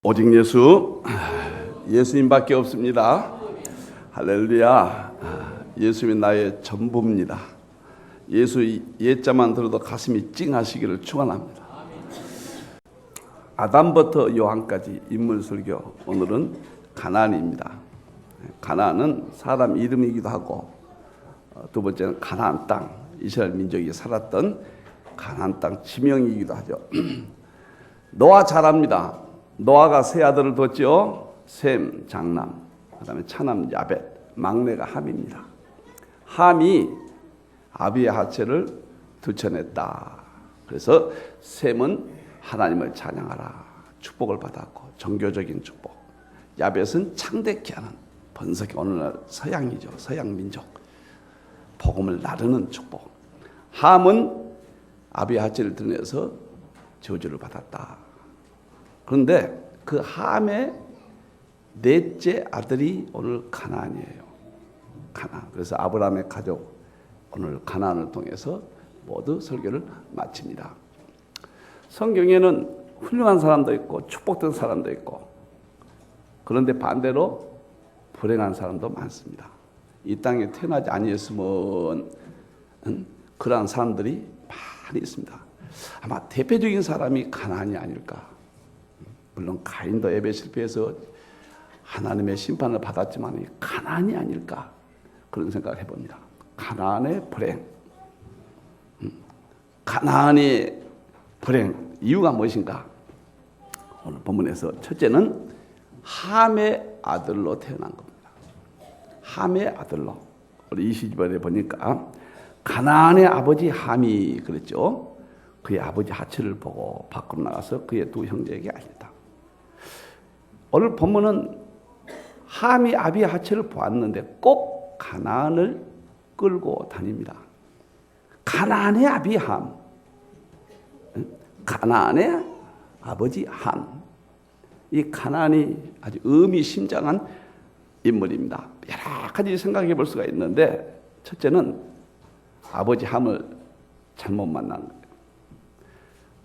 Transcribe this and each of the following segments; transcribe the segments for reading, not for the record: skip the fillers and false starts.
오직 예수님밖에 없습니다. 할렐루야. 예수님이 나의 전부입니다. 예수 예자만 들어도 가슴이 찡하시기를 축원합니다. 아담부터 요한까지 인물설교, 오늘은 가나안입니다. 가나안은 사람 이름이기도 하고, 두 번째는 가나안 땅, 이스라엘 민족이 살았던 가나안 땅 지명이기도 하죠. 노아 잘 압니다. 노아가 세 아들을 뒀죠. 셈, 장남, 그 다음에 차남 야벳, 막내가 함입니다. 함이 아비의 하체를 두쳐냈다. 그래서 셈은 하나님을 찬양하라, 축복을 받았고, 종교적인 축복. 야벳은 창대케 하는, 번성이 오늘날 서양이죠. 서양 민족, 복음을 나르는 축복. 함은 아비의 하체를 드러내서 저주를 받았다. 그런데 그 함의 넷째 아들이 오늘 가나안이에요. 가나안. 그래서 아브라함의 가족, 오늘 가나안을 통해서 모두 설교를 마칩니다. 성경에는 훌륭한 사람도 있고 축복된 사람도 있고, 그런데 반대로 불행한 사람도 많습니다. 이 땅에 태어나지 아니었으면 그러한 사람들이 많이 있습니다. 아마 대표적인 사람이 가나안이 아닐까. 물론 가인도 예배 실패해서 하나님의 심판을 받았지만 가나안이 아닐까, 그런 생각을 해봅니다. 가나안의 불행, 가나안의 불행, 이유가 무엇인가? 오늘 본문에서 첫째는 함의 아들로 태어난 겁니다. 함의 아들로. 우리 20절에 보니까 가나안의 아버지 함이 그랬죠. 그의 아버지 하체를 보고 밖으로 나가서 그의 두 형제에게 알렸다. 오늘 본문은 함이 아비의 하체를 보았는데 꼭 가나안을 끌고 다닙니다. 가나안의 아비 함, 가나안의 아버지 함. 이 가나안이 아주 의미심장한 인물입니다. 여러 가지 생각해 볼 수가 있는데, 첫째는 아버지 함을 잘못 만난 거예요.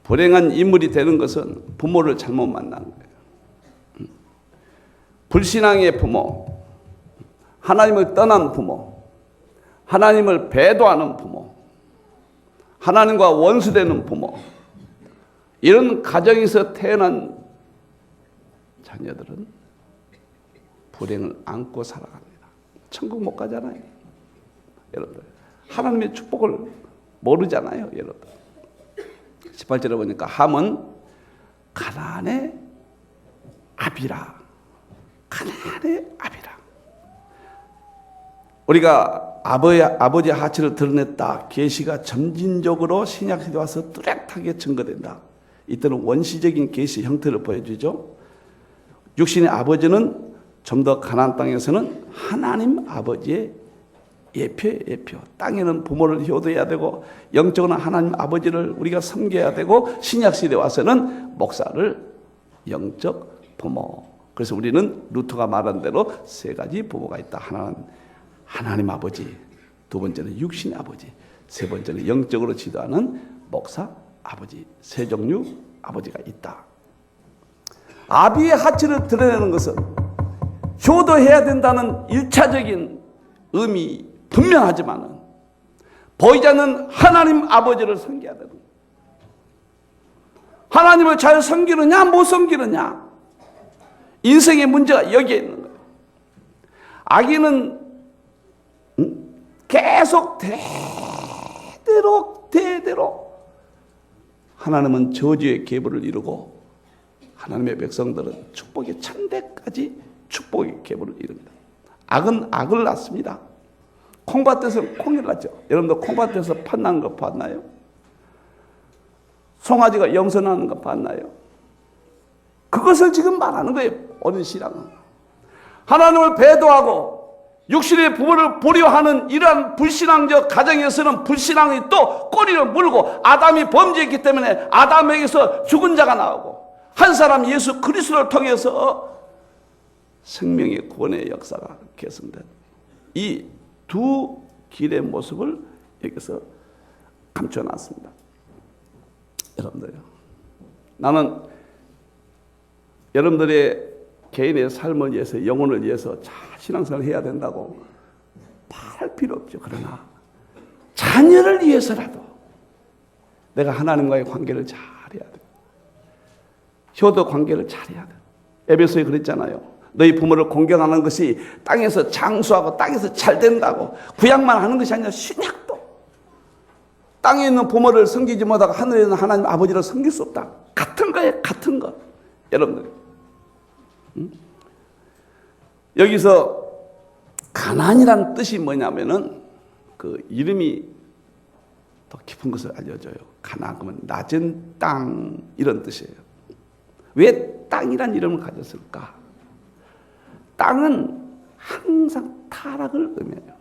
불행한 인물이 되는 것은 부모를 잘못 만난 거예요. 불신앙의 부모, 하나님을 떠난 부모, 하나님을 배도하는 부모, 하나님과 원수되는 부모, 이런 가정에서 태어난 자녀들은 불행을 안고 살아갑니다. 천국 못 가잖아요. 여러분들, 하나님의 축복을 모르잖아요. 여러분들, 18절에 보니까 함은 가나안의 아비라. 가나안의 아비라. 우리가 아버지의 하체를 드러냈다, 계시가 점진적으로 신약시대에 와서 뚜렷하게 증거된다. 이때는 원시적인 계시 형태를 보여주죠. 육신의 아버지는 좀 더 가나안 땅에서는 하나님 아버지의 예표. 땅에는 부모를 효도해야 되고, 영적으로 하나님 아버지를 우리가 섬겨야 되고, 신약시대에 와서는 목사를 영적 부모. 그래서 우리는 루터가 말한 대로 세 가지 부모가 있다. 하나는 하나님 아버지, 두 번째는 육신의 아버지, 세 번째는 영적으로 지도하는 목사 아버지. 세 종류 아버지가 있다. 아비의 하체를 드러내는 것은 효도해야 된다는 1차적인 의미 분명하지만, 보이지 않는 하나님 아버지를 섬겨야 되는 거예요. 하나님을 잘 섬기느냐 못 섬기느냐, 인생의 문제가 여기에 있는 거예요. 아기는 계속 대대로 하나님은 저주의 계보를 이루고, 하나님의 백성들은 축복의 천대까지 축복의 계보를 이룹니다. 악은 악을 낳습니다. 콩밭에서는 콩을 낳죠. 여러분들 콩밭에서 팥 나는 거 봤나요? 송아지가 영선하는 거 봤나요? 그것을 지금 말하는 거예요. 오늘 신앙은 하나님을 배도하고 육신의 부모를 보려하는 이러한 불신앙적 가정에서는 불신앙이 또 꼬리를 물고, 아담이 범죄했기 때문에 아담에게서 죽은 자가 나오고, 한 사람 예수 그리스도를 통해서 생명의 구원의 역사가 개선된 이 두 길의 모습을 여기서 감춰놨습니다. 여러분들, 나는 여러분들의 개인의 삶을 위해서, 영혼을 위해서 신앙생활을 해야 된다고 말할 필요 없죠. 그러나 자녀를 위해서라도 내가 하나님과의 관계를 잘해야 돼. 효도 관계를 잘해야 돼. 에베소에 그랬잖아요. 너희 부모를 공경하는 것이 땅에서 장수하고 땅에서 잘 된다고. 구약만 하는 것이 아니라 신약도. 땅에 있는 부모를 섬기지 못하고 하늘에 있는 하나님 아버지를 섬길 수 없다. 같은 거예요. 같은 거. 여러분들. 여기서 가나안이라는 뜻이 뭐냐면은 그 이름이 더 깊은 것을 알려줘요. 가나안 그러면 낮은 땅 이런 뜻이에요. 왜 땅이란 이름을 가졌을까? 땅은 항상 타락을 의미해요.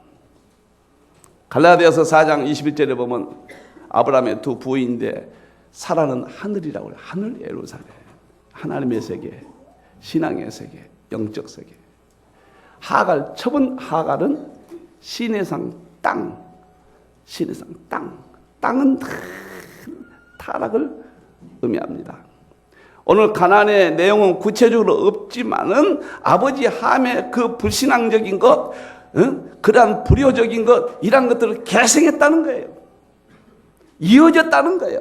갈라디아서 4장 21절에 보면 아브라함의 두 부인인데 사라는 하늘이라고 해요. 하늘 예루살렘. 하나님의 세계, 신앙의 세계, 영적 세계. 하갈, 첩은 하갈은 시내상 땅. 시내상 땅. 땅은 타락을 의미합니다. 오늘 가나안의 내용은 구체적으로 없지만은 아버지 함의 그 불신앙적인 것, 그러한 불효적인 것, 이런 것들을 계승했다는 거예요. 이어졌다는 거예요.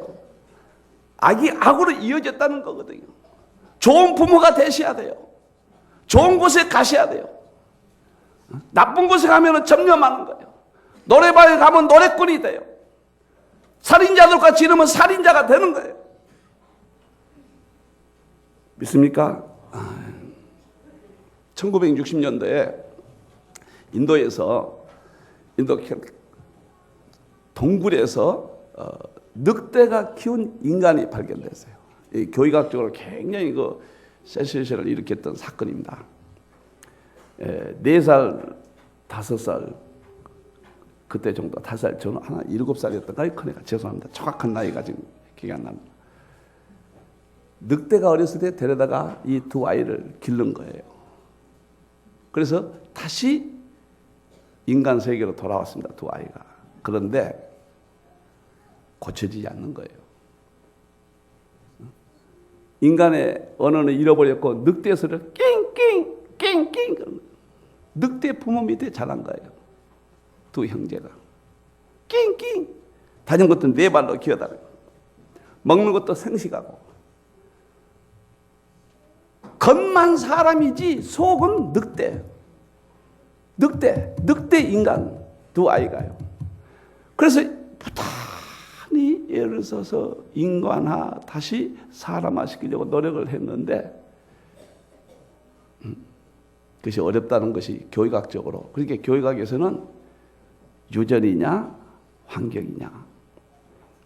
악이 악으로 이어졌다는 거거든요. 좋은 부모가 되셔야 돼요. 좋은 곳에 가셔야 돼요. 나쁜 곳에 가면 점령하는 거예요. 노래방에 가면 노래꾼이 돼요. 살인자들과 지르면 살인자가 되는 거예요. 믿습니까? 1960년대에 인도에서 인도 동굴에서 늑대가 키운 인간이 발견됐어요. 교육학적으로 굉장히 그 센세이션을 일으켰던 사건입니다. 4살, 5살 그때 정도 5살, 저는 하나 7살이었던가요? 큰 애가. 죄송합니다. 정확한 나이가 지금 기억이 안 납니다. 늑대가 어렸을 때 데려다가 이 두 아이를 기른 거예요. 그래서 다시 인간 세계로 돌아왔습니다. 두 아이가. 그런데 고쳐지지 않는 거예요. 인간의 언어는 잃어버렸고 늑대 소리를 낑낑 늑대 부모 밑에 자란 거예요. 두 형제가 낑낑 다니는 것도 4발로 기어다녀요. 먹는 것도 생식하고. 겉만 사람이지 속은 늑대 인간 두 아이가요. 그래서 부단히 애를 써서 인간화 다시 사람화 시키려고 노력을 했는데 그것이 어렵다는 것이 교육학적으로. 그러니까 교육학에서는 유전이냐 환경이냐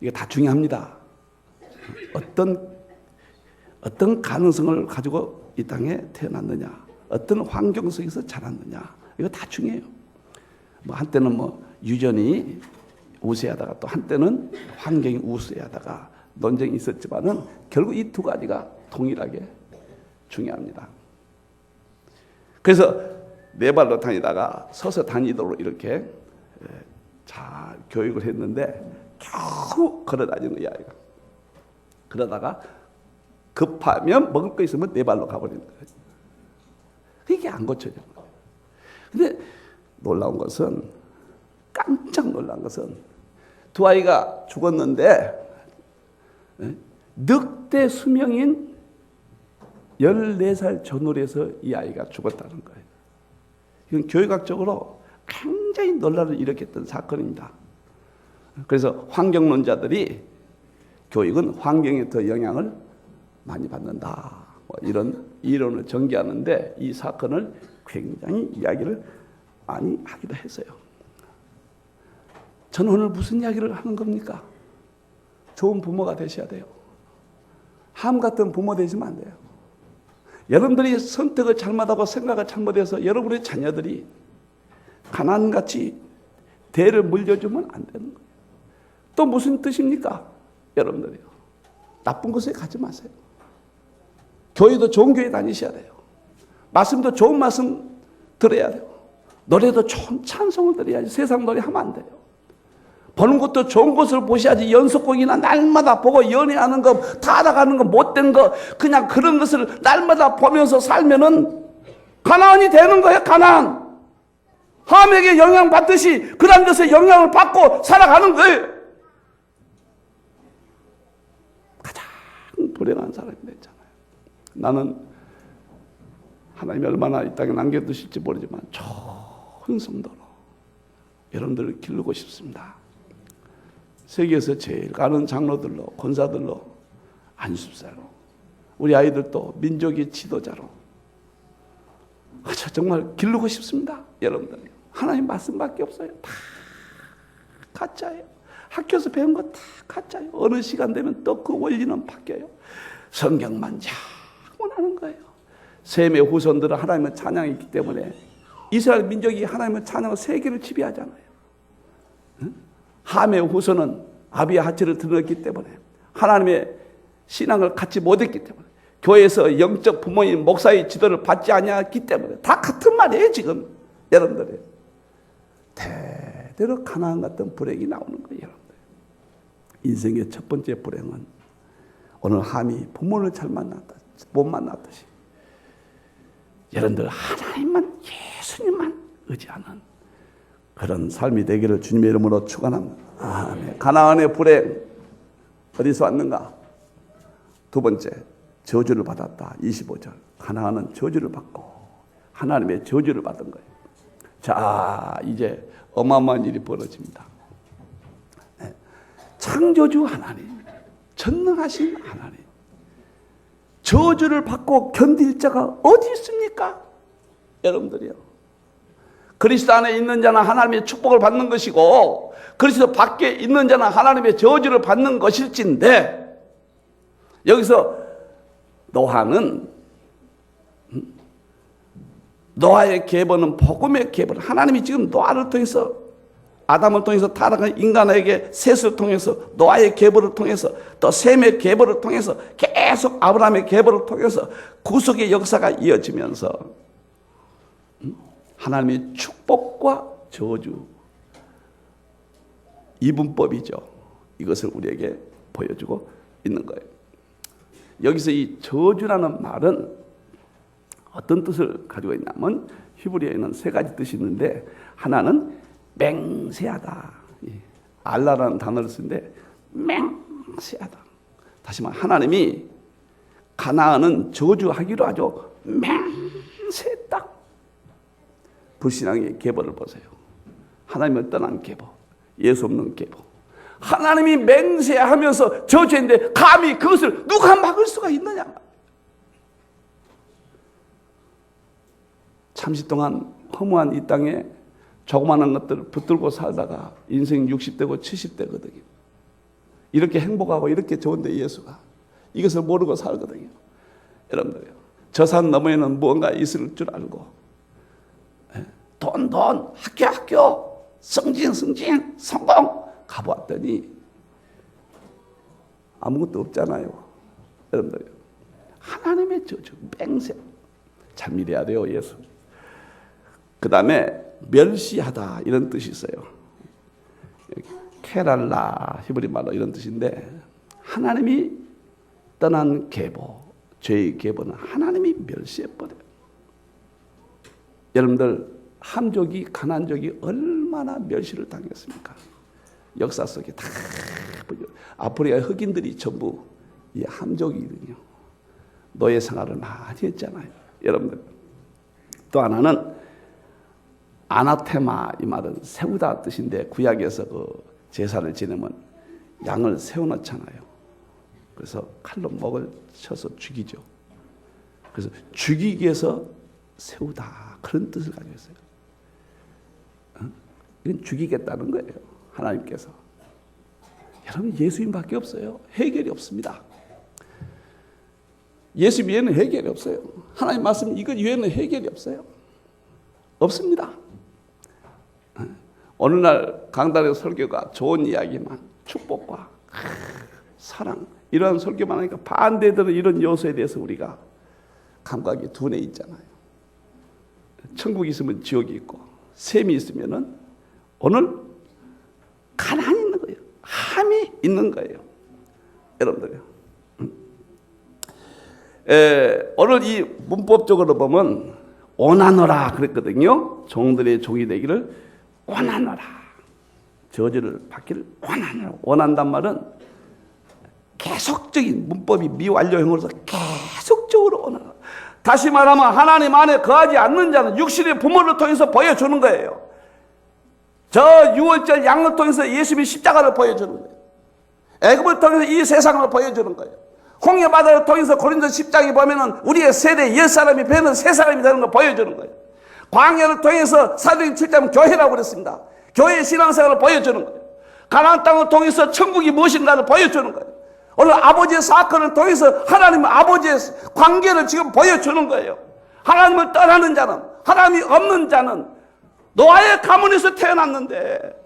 이게 다 중요합니다. 어떤 가능성을 가지고 이 땅에 태어났느냐, 어떤 환경 속에서 자랐느냐, 이거 다 중요해요. 뭐 한때는 뭐 유전이 우세하다가 또 한때는 환경이 우세하다가 논쟁이 있었지만은 결국 이 두 가지가 동일하게 중요합니다. 그래서 4발로 다니다가 서서 다니도록 이렇게 잘 교육을 했는데 겨우 걸어다니는 거야, 아이가. 그러다가 급하면 먹을 거 있으면 4발로 가버리는 거예요. 그게 안 고쳐지는 거예요. 근데 놀라운 것은, 깜짝 놀란 것은 두 아이가 죽었는데 늑대 수명인 14살 전후로 해서 이 아이가 죽었다는 거예요. 이건 교육학적으로 굉장히 논란을 일으켰던 사건입니다. 그래서 환경론자들이 교육은 환경에 더 영향을 많이 받는다, 뭐 이런 이론을 전개하는데 이 사건을 굉장히 이야기를 많이 하기도 했어요. 저는 오늘 무슨 이야기를 하는 겁니까? 좋은 부모가 되셔야 돼요. 함 같은 부모 되시면 안 돼요. 여러분들이 선택을 잘못하고 생각을 잘못해서 여러분의 자녀들이 가난같이 대를 물려주면 안 되는 거예요. 또 무슨 뜻입니까? 여러분들이요, 나쁜 곳에 가지 마세요. 교회도 좋은 교회 다니셔야 돼요. 말씀도 좋은 말씀 들어야 돼요. 노래도 좋은 찬송을 들어야지 세상 노래 하면 안 돼요. 보는 것도 좋은 것을 보셔야지. 연속곡이나 날마다 보고 연애하는 거, 타락하는 거, 못된 거, 그냥 그런 것을 날마다 보면서 살면은 가나안이 되는 거예요. 가나안. 함에게 영향받듯이 그런 것에 영향을 받고 살아가는 거예요. 가장 불행한 사람이 됐잖아요. 나는 하나님이 얼마나 이 땅에 남겨두실지 모르지만 좋은 성도로 여러분들을 기르고 싶습니다. 세계에서 제일 가는 장로들로, 권사들로, 안수사로, 우리 아이들도 민족의 지도자로 정말 기르고 싶습니다. 여러분들 하나님 말씀밖에 없어요. 다 가짜예요. 학교에서 배운 거 다 가짜예요. 어느 시간 되면 또 그 원리는 바뀌어요. 성경만 자꾸 하는 거예요. 셈의 후손들은 하나님의 찬양이 있기 때문에 이스라엘 민족이 하나님의 찬양으로 세계를 지배하잖아요. 함의 후손은 아비의 하체를 드러냈기 때문에 하나님의 신앙을 갖지 못했기 때문에 교회에서 영적 부모님 목사의 지도를 받지 아니했기 때문에 다 같은 말이에요. 지금 여러분들이 대대로 가나안 같은 불행이 나오는 거예요. 여러분들. 인생의 첫 번째 불행은 오늘 함이 부모를 못 만났듯이 여러분들 하나님만 예수님만 의지하는 그런 삶이 되기를 주님의 이름으로 축원합니다. 아멘. 가나안의 불행 어디서 왔는가? 두 번째, 저주를 받았다. 25절. 가나안은 저주를 받고 하나님의 저주를 받은 거예요. 자, 이제 어마어마한 일이 벌어집니다. 창조주 하나님, 전능하신 하나님, 저주를 받고 견딜 자가 어디 있습니까? 여러분들이요. 그리스도 안에 있는 자는 하나님의 축복을 받는 것이고 그리스도 밖에 있는 자는 하나님의 저주를 받는 것일진데, 여기서 노아는 노아의 계보는 복음의 계보. 하나님이 지금 노아를 통해서 아담을 통해서 타락한 인간에게 셋을 통해서 노아의 계보를 통해서 또 셈의 계보를 통해서 계속 아브라함의 계보를 통해서 구속의 역사가 이어지면서 하나님의 축복과 저주, 이분법이죠. 이것을 우리에게 보여주고 있는 거예요. 여기서 이 저주라는 말은 어떤 뜻을 가지고 있냐면 히브리어에는 세 가지 뜻이 있는데 하나는 맹세하다. 알라라는 단어를 쓰는데 맹세하다. 다시 말해 하나님이 가나안은 저주하기로 하죠. 맹세했다. 불신앙의 계보를 보세요. 하나님을 떠난 계보, 예수 없는 계보. 하나님이 맹세하면서 저주했는데 감히 그것을 누가 막을 수가 있느냐. 잠시 동안 허무한 이 땅에 조그마한 것들을 붙들고 살다가 인생 60대고 70대거든요. 이렇게 행복하고 이렇게 좋은데 예수가 이것을 모르고 살거든요. 여러분들요, 저 산 너머에는 무언가 있을 줄 알고 돈, 학교, 성공, 가보았더니 아무것도 없잖아요. 여러분들, 하나님의 저주, 맹세. 잘 믿어야 돼요, 예수. 그 다음에 멸시하다 이런 뜻이 있어요. 케랄라 히브리 말로 이런 뜻인데 하나님이 떠난 계보, 죄의 계보는 하나님이 멸시해버려요. 여러분들, 함족이 가나안족이 얼마나 멸시를 당했습니까? 역사 속에 다 아프리카 흑인들이 전부 이 함족이거든요. 노예 생활을 많이 했잖아요. 여러분들, 또 하나는 아나테마, 이 말은 세우다 뜻인데 구약에서 그 제사를 지내면 양을 세워놓잖아요. 그래서 칼로 목을 쳐서 죽이죠. 그래서 죽이기 위해서 세우다 그런 뜻을 가지고 있어요. 이건 죽이겠다는 거예요. 하나님께서. 여러분, 예수님밖에 없어요. 해결이 없습니다. 예수 외에는 해결이 없어요. 하나님 말씀 이것 외에는 해결이 없어요. 없습니다. 어느 날 강단의 설교가 좋은 이야기만, 축복과 사랑 이러한 설교만 하니까 반대되는 이런 요소에 대해서 우리가 감각이 둔해 있잖아요. 천국이 있으면 지옥이 있고 셈이 있으면은 오늘 가나안이 함이 있는 거예요. 여러분들. 오늘 이 문법적으로 보면 원하노라 그랬거든요. 종들의 종이 되기를 원하노라. 저주를 받기를 원하노라. 원한단 말은 계속적인 문법이 미완료형으로서 계속적으로 원하노라. 다시 말하면 하나님 안에 거하지 않는 자는 육신의 부모를 통해서 보여주는 거예요. 저 유월절 양을 통해서 예수님의 십자가를 보여주는 거예요. 애굽을 통해서 이 세상을 보여주는 거예요. 홍해바다를 통해서 고린도 10장에 보면은 우리의 세대 옛 사람이 배는 새 사람이 되는 걸 보여주는 거예요. 광야를 통해서 사도행 7장 교회라고 그랬습니다. 교회의 신앙생활을 보여주는 거예요. 가나안 땅을 통해서 천국이 무엇인가를 보여주는 거예요. 오늘 아버지의 사건을 통해서 하나님 아버지의 관계를 지금 보여주는 거예요. 하나님을 떠나는 자는, 하나님이 없는 자는 노아의 가문에서 태어났는데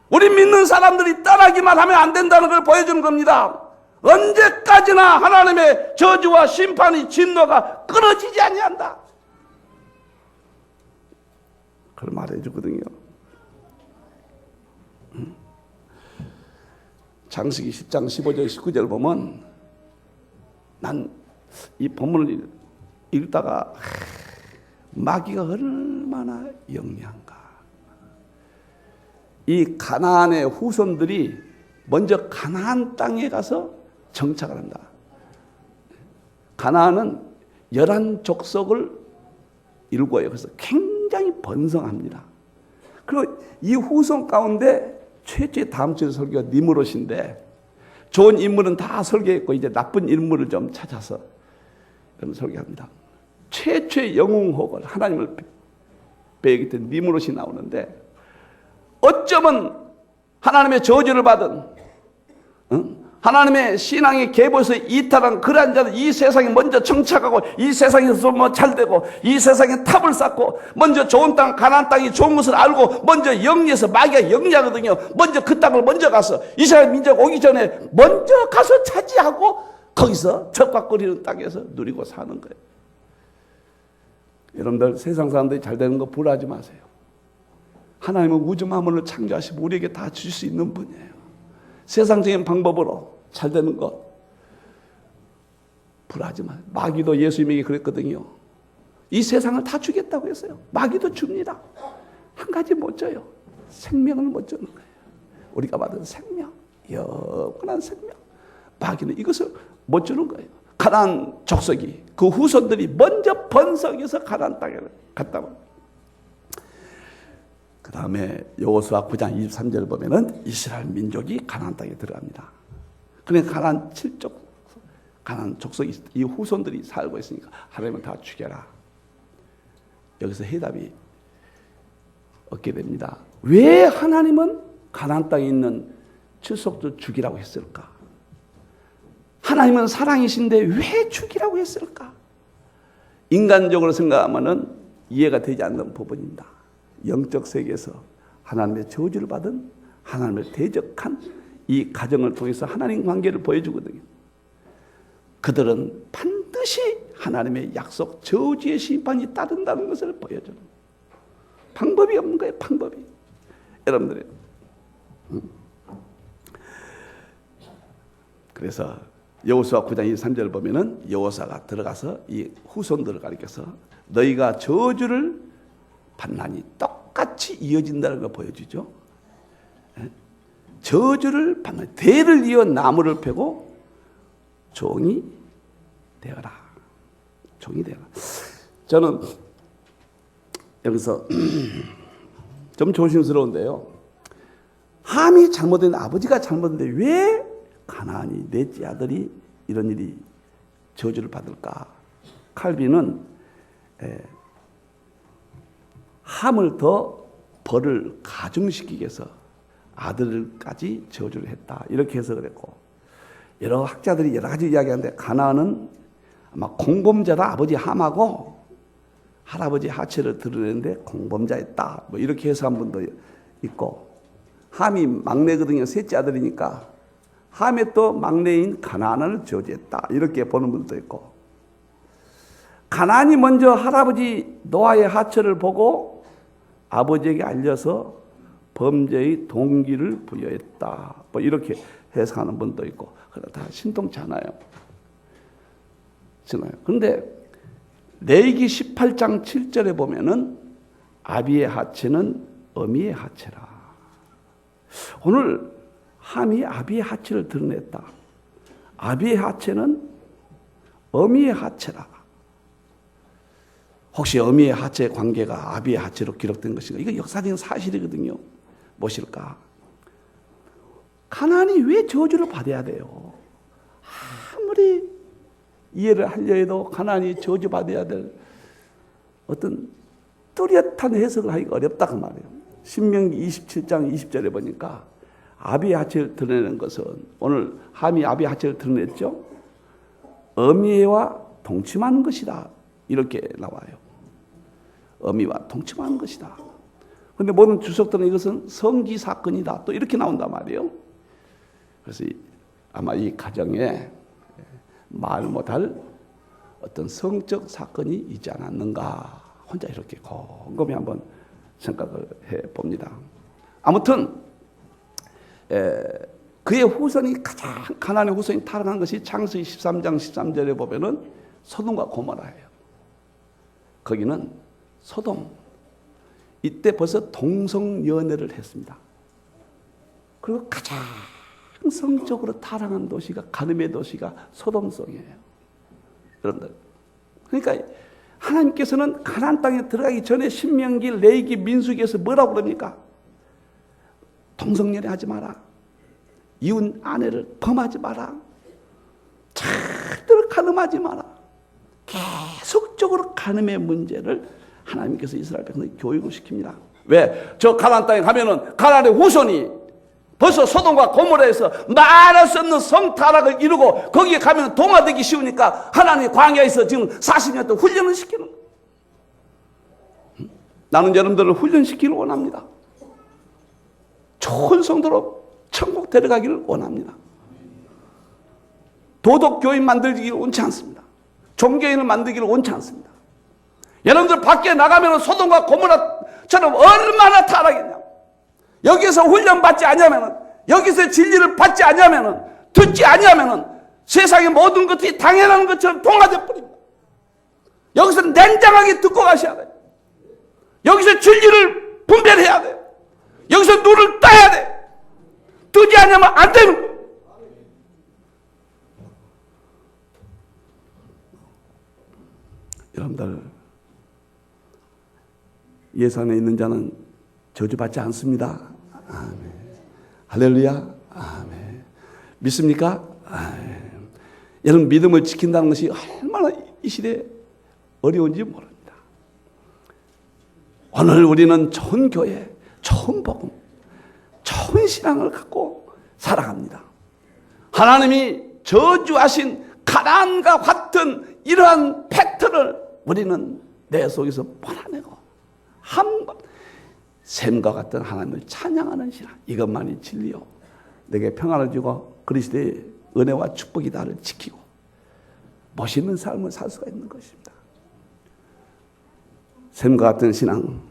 우리 믿는 사람들이 떠나기만 하면 안 된다는 걸 보여주는 겁니다. 언제까지나 하나님의 저주와 심판이 진노가 끊어지지 아니한다. 그걸 말해 주거든요. 창세기 10장 15절 19절 보면 난 이 본문을 읽다가 마귀가 얼마나 영리한가. 이 가나안의 후손들이 먼저 가나안 땅에 가서 정착을 한다. 가나안은 11족속을 이루고요. 그래서 굉장히 번성합니다. 그리고 이 후손 가운데 최초의 다음 주에 설교가 니므롯인데 좋은 인물은 다 설교했고 이제 나쁜 인물을 좀 찾아서 설교합니다. 최초의 영웅호걸 하나님을 배우기 때문에 니므롯이 나오는데 어쩌면 하나님의 저주를 받은 하나님의 신앙의 계보에서 이탈한 그러한 자는 이 세상에 먼저 정착하고 이 세상에서 뭐 잘되고 이 세상에 탑을 쌓고 먼저 좋은 땅 가나안 땅이 좋은 것을 알고 먼저 영리해서 마귀가 영리하거든요. 먼저 그 땅을 먼저 가서 이스라엘 민족 오기 전에 먼저 가서 차지하고 거기서 적박거리는 땅에서 누리고 사는 거예요. 여러분들 세상 사람들이 잘 되는 거 부러워하지 마세요. 하나님은 우주 만물을 창조하시고 우리에게 다 줄 수 있는 분이에요. 세상적인 방법으로 잘 되는 것 불하지 마세요. 마귀도 예수님에게 그랬거든요. 이 세상을 다 주겠다고 했어요. 마귀도 줍니다. 한 가지 못 줘요. 생명을 못 주는 거예요. 우리가 받은 생명, 영원한 생명. 마귀는 이것을 못 주는 거예요. 가나안 족속이 그 후손들이 먼저 번성해서 가나안 땅에 갔다 옵니다. 그 다음에 여호수아 9장 23절을 보면은 이스라엘 민족이 가나안 땅에 들어갑니다. 그러니까 가나안 7족, 가나안 족속이 이 후손들이 살고 있으니까 하나님은 다 죽여라. 여기서 해답이 얻게 됩니다. 왜 하나님은 가나안 땅에 있는 칠속도 죽이라고 했을까? 하나님은 사랑이신데 왜 죽이라고 했을까? 인간적으로 생각하면은 이해가 되지 않는 부분입니다. 영적 세계에서 하나님의 저주를 받은 하나님을 대적한 이 가정을 통해서 하나님 관계를 보여주거든요. 그들은 반드시 하나님의 약속 저주의 심판이 따른다는 것을 보여주는 방법이 없는 거예요. 방법이. 여러분들이 그래서 여호수아 9장 23절을 보면은 여호수아가 들어가서 이 후손들을 가리켜서 너희가 저주를 반란이 똑같이 이어진다는 걸 보여주죠. 저주를 받는 대를 이어 나무를 펴고 종이 되어라. 종이 되어라. 저는 여기서 좀 조심스러운데요. 함이 잘못된 아버지가 잘못했는데 왜 가나안이 넷째 아들이 이런 일이 저주를 받을까? 칼빈은 함을 더 벌을 가중시키기 위해서 아들까지 저주를 했다. 이렇게 해석을 했고 여러 학자들이 여러 가지 이야기하는데 가나안은 아마 공범자다. 아버지 함하고 할아버지 하체를 드러내는데 공범자였다. 뭐 이렇게 해석한 분도 있고 함이 막내거든요. 셋째 아들이니까 함의 또 막내인 가나안을 저주했다. 이렇게 보는 분도 있고 가나안이 먼저 할아버지 노아의 하체를 보고 아버지에게 알려서 범죄의 동기를 부여했다. 뭐 뭐 이렇게 해석하는 분도 있고, 그러나 다 신통치 않아요. 그런데 레위기 18장 7절에 보면은 아비의 하체는 어미의 하체라. 오늘 함이 아비의 하체를 드러냈다. 아비의 하체는 어미의 하체라. 혹시 어미의 하체의 관계가 아비의 하체로 기록된 것인가? 이거 역사적인 사실이거든요. 무엇일까? 가나안이 왜 저주를 받아야 돼요? 아무리 이해를 하려 해도 가나안이 저주받아야 될 어떤 뚜렷한 해석을 하기가 어렵다 그 말이에요. 신명기 27장 20절에 보니까 아비의 하체를 드러내는 것은, 오늘 함이 아비의 하체를 드러냈죠. 어미와 동침하는 것이다 이렇게 나와요. 어미와 동침하는 것이다. 그런데 모든 주석들은 이것은 성기 사건이다 또 이렇게 나온단 말이에요. 그래서 아마 이 가정에 말 못할 어떤 성적 사건이 있지 않았는가, 혼자 이렇게 곰곰이 한번 생각을 해봅니다. 아무튼 그의 후손이 가나안의 후손이 타락한 것이 창세기 13장 13절에 보면은 소돔과 고모라예요. 거기는 소돔, 이때 벌써 동성연애를 했습니다. 그리고 가장 성적으로 타락한 도시가, 간음의 도시가 소돔성이에요. 여러분들, 그러니까 하나님께서는 가나안 땅에 들어가기 전에 신명기, 레위기, 민수기에서 뭐라고 그럽니까? 동성연애 하지 마라. 이웃 아내를 범하지 마라. 절대로 간음하지 마라. 계속적으로 간음의 문제를 하나님께서 이스라엘 백성을 교육을 시킵니다. 왜? 저 가나안 땅에 가면은 가나안의 후손이 벌써 소돔과 고모라에서 말할 수 없는 성타락을 이루고 거기에 가면 동화되기 쉬우니까 하나님의 광야에서 지금 40년 동안 훈련을 시키는 거예요. 나는 여러분들을 훈련시키기를 원합니다. 좋은 성도로 천국 데려가기를 원합니다. 도덕교인 만들기를 원치 않습니다. 종교인을 만들기를 원치 않습니다. 여러분들 밖에 나가면 소돔과 고모라처럼 얼마나 타락했냐. 여기서 훈련받지 않으면, 여기서 진리를 받지 않으면, 듣지 않으면 세상의 모든 것들이 당연한 것처럼 동화돼 버립니다. 여기서 냉정하게 듣고 가셔야 돼요. 여기서 진리를 분별해야 돼요. 여기서 눈을 떠야 돼. 뜨지 않으면 안 되는 거예요. 여러분들, 예수 안에 있는 자는 저주받지 않습니다. 아멘. 할렐루야. 아멘. 믿습니까? 아멘. 여러분, 믿음을 지킨다는 것이 얼마나 이 시대에 어려운지 모릅니다. 오늘 우리는 좋은 교회, 좋은 복음, 좋은 신앙을 갖고 살아갑니다. 하나님이 저주하신 가나안과 같은 이러한 팩트를 우리는 내 속에서 몰아내고 한번 샘과 같은 하나님을 찬양하는 신앙, 이것만이 진리요. 내게 평안을 주고 그리스도의 은혜와 축복이 나를 지키고 멋있는 삶을 살 수가 있는 것입니다. 샘과 같은 신앙,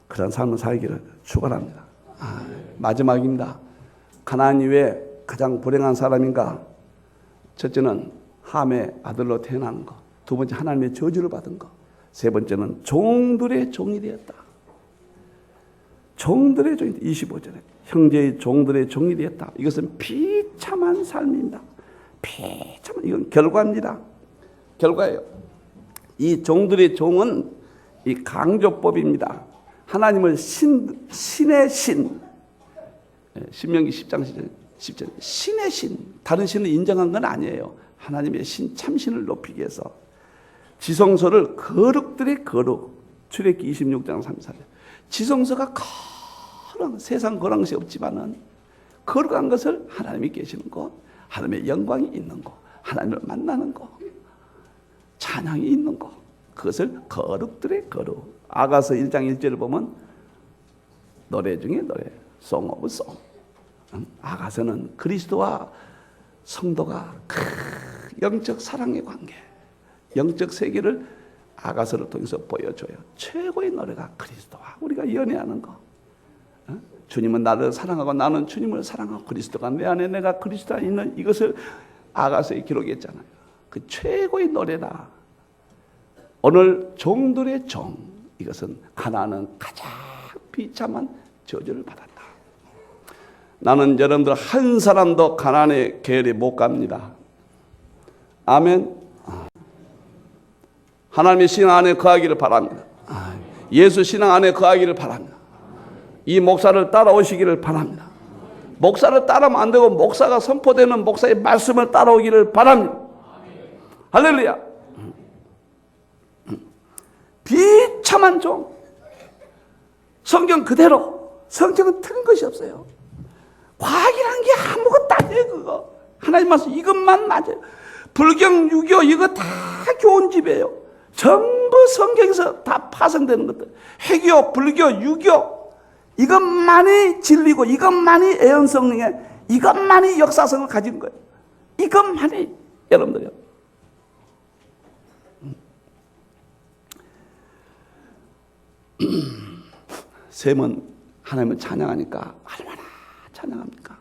그런 삶을 살기를 축원합니다. 마지막입니다. 가나안이 왜 가장 불행한 사람인가? 첫째는 함의 아들로 태어나는 것, 두 번째 하나님의 저주를 받은 것, 세 번째는 종들의 종이 되었다. 종들의 종이 25절에 형제의 종들의 종이 되었다. 이것은 비참한 삶입니다. 비참한, 이건 결과입니다. 결과예요. 이 종들의 종은 이 강조법입니다. 하나님을 신의 신, 신명기 10장 10절, 신의 신, 다른 신을 인정한 건 아니에요. 하나님의 신, 참신을 높이기 위해서 지성소를 거룩들의 거룩, 출애굽기 26장 34절. 지성소가 거룩한, 세상 거룩한 것이 없지만은 거룩한 것을 하나님이 계시는 곳, 하나님의 영광이 있는 곳, 하나님을 만나는 곳, 찬양이 있는 곳, 그것을 거룩들의 거룩. 아가서 1장 1절을 보면 노래 중에 노래, Song of Song. 아가서는 그리스도와 성도가 영적 사랑의 관계, 영적 세계를 아가서를 통해서 보여줘요. 최고의 노래가 그리스도와 우리가 연애하는 거. 주님은 나를 사랑하고 나는 주님을 사랑하고 그리스도가 내 안에 내가 그리스도 안에 있는 이것을 아가서에 기록했잖아요. 그 최고의 노래다. 오늘 종들의 종, 이것은 가나안은 가장 비참한 저주를 받았다. 나는 여러분들 한 사람도 가나안의 계열에 못 갑니다. 아멘. 하나님의 신앙 안에 거하기를 바랍니다. 예수 신앙 안에 거하기를 바랍니다. 이 목사를 따라오시기를 바랍니다. 목사를 따르면 안 되고 목사가 선포되는 목사의 말씀을 따라오기를 바랍니다. 할렐루야. 비참한 종. 성경 그대로. 성경은 틀린 것이 없어요. 과학이라는 게 아무것도 아니에요. 그거 하나님 말씀 이것만 맞아요. 불경, 유교 이거 다 교훈집이에요. 전부 성경에서 다 파생되는 것들. 해교, 불교, 유교 이것만이 진리고 이것만이 애언성능에 이것만이 역사성을 가진 거예요. 이것만이 여러분들이요. 셈은 하나님을 찬양하니까 얼마나 찬양합니까?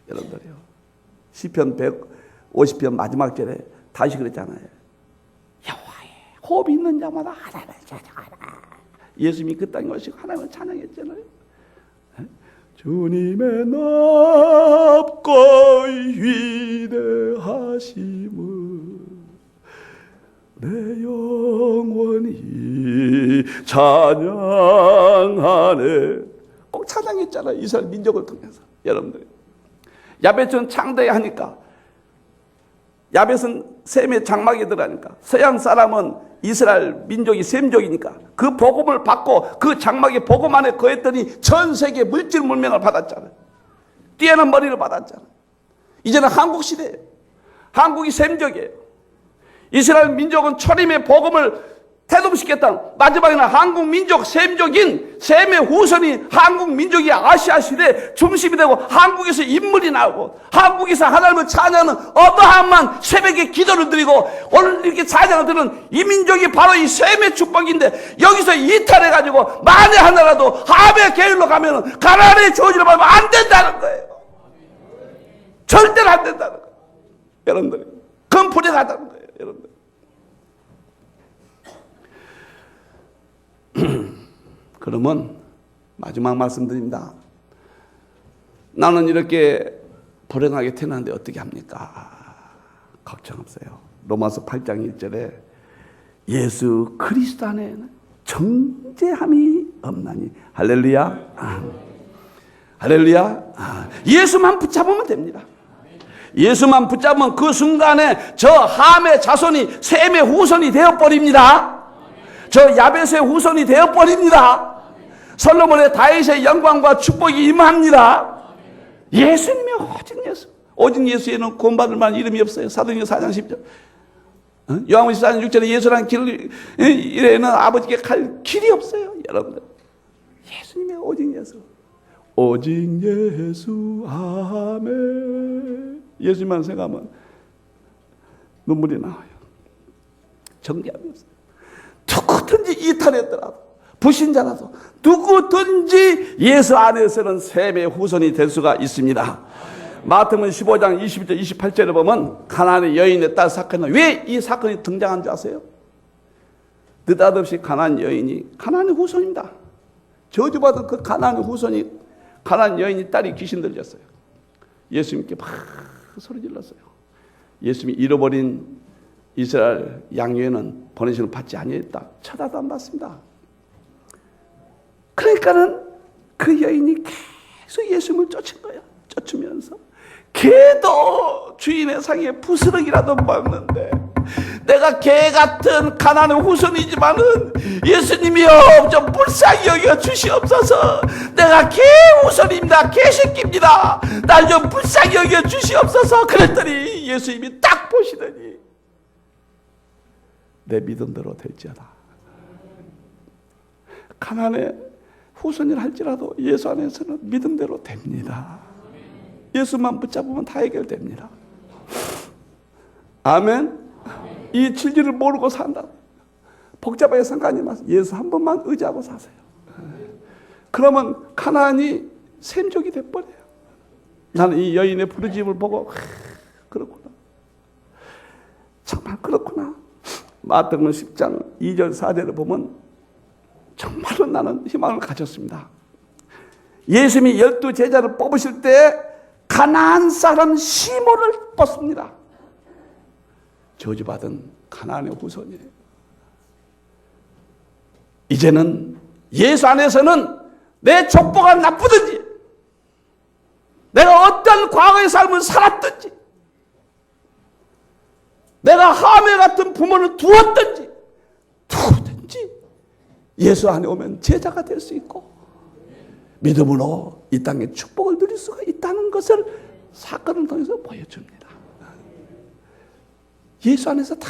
여러분들이요. 시편 150편 마지막 절에 다시 그랬잖아요. 여호와의 호흡이 있는 자마다 하나님을 찬양하라. 예수님이 그 땅에 오시고 하나님을 찬양했잖아요. 주님의 높고 위대하심을 내 영원히 찬양하네. 꼭 찬양했잖아요. 이스라엘 민족을 통해서. 여러분들 야벳은 창대하니까, 야벳은 셈의 장막에 들어가니까, 서양 사람은 이스라엘 민족이 셈족이니까 그 복음을 받고 그 장막의 복음 안에 거했더니 전 세계 물질 문명을 받았잖아요. 뛰어난 머리를 받았잖아요. 이제는 한국 시대예요. 한국이 셈족이에요. 이스라엘 민족은 초림의 복음을 태동시켰다. 마지막에는 한국 민족 셈족인 셈의 후손이 한국 민족이 아시아 시대 중심이 되고 한국에서 인물이 나오고 한국에서 하나님을 찬양하는 어떠한만 새벽에 기도를 드리고 오늘 이렇게 찬양을 드리는 이 민족이 바로 이 셈의 축복인데, 여기서 이탈해가지고 만에 하나라도 하베 계율로 가면 가나안의 저주를 받으면 안 된다는 거예요. 절대로 안 된다는 거예요. 여러분들이 그건 불행하다는 거예요. 여러분들. 그러면 마지막 말씀드립니다. 나는 이렇게 불행하게 태어났는데 어떻게 합니까? 걱정 없어요. 로마서 8장 1절에 예수 그리스도 안에는 정죄함이 없나니. 할렐루야. 할렐루야. 예수만 붙잡으면 됩니다. 예수만 붙잡으면 그 순간에 저 함의 자손이 셈의 후손이 되어버립니다. 저 야벳의 후손이 되어버립니다. 솔로몬의 다윗의 영광과 축복이 임합니다. 예수님이 오직 예수. 오직 예수에는 구원받을 만한 이름이 없어요. 사도행전 4장 10절. 요한복음 14장 6절에 예수라는 길에는 아버지께 갈 길이 없어요. 여러분들. 예수님이 오직 예수. 오직 예수. 아멘. 예수님만 생각하면 눈물이 나와요. 정죄함이 없어요. 누구든지 이탈했더라도, 불신자라도 누구든지 예수 안에서는 셈의 후손이 될 수가 있습니다. 마태복음 15장 21절 28절에 보면 가나안의 여인의 딸 사건은, 왜 이 사건이 등장한 줄 아세요? 느닷없이 가나안 여인이, 가나안의 후손입니다. 저주받은 그 가나안의 후손이, 가나안 여인이 딸이 귀신 들렸어요. 예수님께 막 소리 질렀어요. 예수님이 잃어버린 이스라엘 양녀는 번외신을 받지 아니했다. 쳐다도 안 봤습니다. 그러니까는 그 여인이 계속 예수님을 쫓은 거예요. 쫓으면서 개도 주인의 상에 부스러기라도 먹는데, 내가 개 같은 가나안의 후손이지만은 예수님이여 좀 불쌍히 여겨 주시옵소서. 내가 개 후손입니다. 개 새끼입니다. 날 좀 불쌍히 여겨 주시옵소서. 그랬더니 예수님이 딱 보시더니 내 믿음대로 될지어다. 가나안의 후손이라 할지라도 예수 안에서는 믿음대로 됩니다. 예수만 붙잡으면 다 해결됩니다. 아멘. 이 진리를 모르고 산다. 복잡하게 상관이 많아서 예수 한 번만 의지하고 사세요. 그러면 가나안이 샘족이 돼버려요. 나는 이 여인의 부르짖음을 보고 그렇구나. 정말 그렇구나. 마태복음 10장 2절 4절을 보면 정말로 나는 희망을 가졌습니다. 예수님이 12제자를 뽑으실 때 가나안 사람 시몬을 뽑습니다. 저주받은 가나안의 후손이에요. 이제는 예수 안에서는 내 족보가 나쁘든지 내가 어떤 과거의 삶을 살았든지 내가 하멜 같은 부모를 두었든지 예수 안에 오면 제자가 될 수 있고 믿음으로 이 땅의 축복을 누릴 수가 있다는 것을 사건을 통해서 보여줍니다. 예수 안에서 다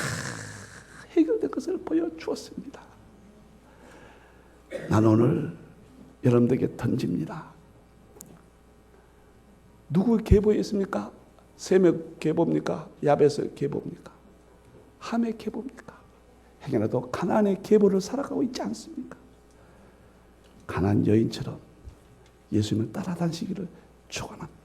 해결된 것을 보여주었습니다. 나는 오늘 여러분들에게 던집니다. 누구 계보였습니까? 세력 계보입니까? 야베스 계보입니까? 함의 계보입니까? 행여라도 가나안의 계보를 살아가고 있지 않습니까? 가나안 여인처럼 예수님을 따라다니시기를 축원합니다.